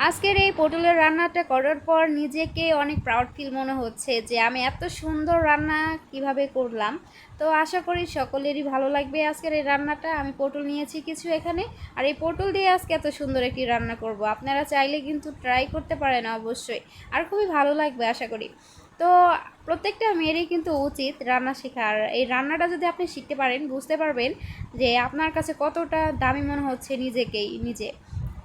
আজকের এই পটলের রান্নাটা করার পর নিজেকে অনেক প্রাউড ফিল মনে হচ্ছে যে আমি এত সুন্দর রান্না কিভাবে করলাম। তো আশা করি সকলেরই ভালো লাগবে আজকের এই রান্নাটা। আমি পটল নিয়েছি কিছু এখানে, আর এই পটল দিয়ে আজকে এত সুন্দর একটি রান্না করব। আপনারা চাইলে কিন্তু ট্রাই করতে পারেন অবশ্যই, আর খুবই ভালো লাগবে আশা করি। তো প্রত্যেকটা মেয়েরই কিন্তু উচিত রান্না শেখার। এই রান্নাটা যদি আপনি শিখতে পারেন, বুঝতে পারবেন যে আপনার কাছে কতটা দামি মনে হচ্ছে নিজে।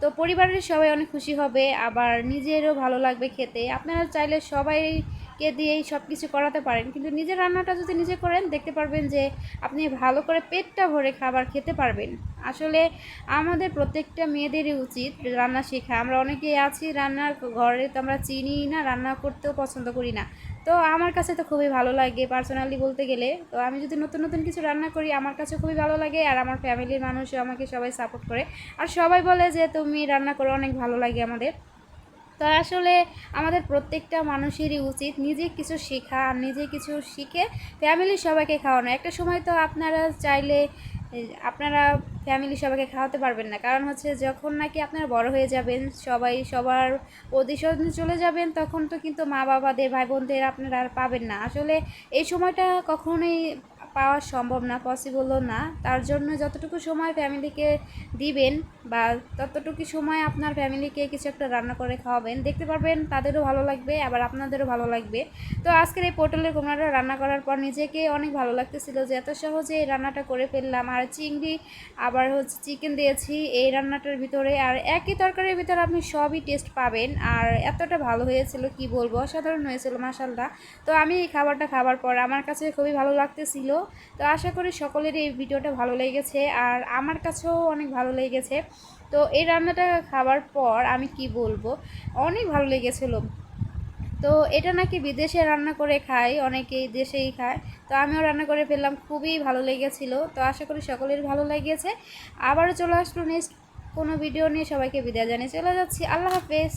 তো পরিবারের সবাই অনেক খুশি হবে, আবার নিজেরও ভালো লাগবে খেতে। আপনারা চাইলে সবাইকে দিয়েই সব কিছু করাতে পারেন, কিন্তু নিজের রান্নাটা যদি নিজে করেন, দেখতে পারবেন যে আপনি ভালো করে পেটটা ভরে খাবার খেতে পারবেন। আসলে আমাদের প্রত্যেকটা মেয়েদেরই উচিত রান্না শেখা। আমরা অনেকেই আছি রান্নার ঘরে, তো আমরা চিনি না, রান্না করতেও পছন্দ করি না। তো আমার কাছে তো খুবই ভালো লাগে পার্সোনালি বলতে গেলে। তো আমি যদি নতুন নতুন কিছু রান্না করি, আমার কাছে খুবই ভালো লাগে, আর আমার ফ্যামিলির মানুষও আমাকে সবাই সাপোর্ট করে। আর সবাই বলে যে তুমি রান্না করে অনেক ভালো লাগে আমাদের। তো আসলে আমাদের প্রত্যেকটা মানুষেরই উচিত নিজে কিছু শেখা, আর নিজে কিছু শিখে ফ্যামিলির সবাইকে খাওয়ানো। একটা সময় তো আপনারা চাইলে আপনারা ফ্যামিলি সবাইকে খাওয়াতে পারবেন না, কারণ হচ্ছে যখন নাকি আপনারা বড় হয়ে যাবেন, সবাই সবার অধিসনে চলে যাবেন, তখন তো কিন্তু মা বাবাদের, ভাই বোনদের আপনারা আর পাবেন না। আসলে এই সময়টা কখনোই পাওয়া সম্ভব না, পসিবলও না। তার জন্য যতটুকু সময় ফ্যামিলিকে দিবেন, বা ততটুকু সময় আপনার ফ্যামিলিকে কিছু একটা রান্না করে খাওয়াবেন, দেখতে পারবেন তাদেরও ভালো লাগবে, আবার আপনাদেরও ভালো লাগবে। তো আজকের এই পটলের কোমড়াটা রান্না করার পর নিজেকে অনেক ভালো লাগতেছিল যে এত সহজে এই রান্নাটা করে ফেললাম। আর চিংড়ি, আবার হচ্ছে চিকেন দিয়েছি এই রান্নাটার ভিতরে, আর একই তরকারির ভিতরে আপনি সবই টেস্ট পাবেন। আর এতটা ভালো হয়েছিল কি বলবো, অসাধারণ হয়েছিল মাশাআল্লাহ। তো আমি এই খাবারটা খাবার পর আমার কাছে খুবই ভালো লাগতেছিল। তো আশা করি সকলেরই এই ভিডিওটা ভালো লেগেছে, আর আমার কাছেও অনেক ভালো লেগেছে। তো এই রান্নাটা খাবার পর আমি কি বলবো, অনেক ভালো লেগেছিলো। তো এটা নাকি বিদেশে রান্না করে খায়, অনেকেই দেশেই খায়। তো আমিও রান্না করে ফেললাম, খুবই ভালো লেগেছিলো। তো আশা করি সকলের ভালো লেগেছে। আবারও চলে আসলো নেক্সট কোনো ভিডিও নিয়ে। সবাইকে বিদায় জানিয়ে চলে যাচ্ছি। আল্লাহ হাফেজ।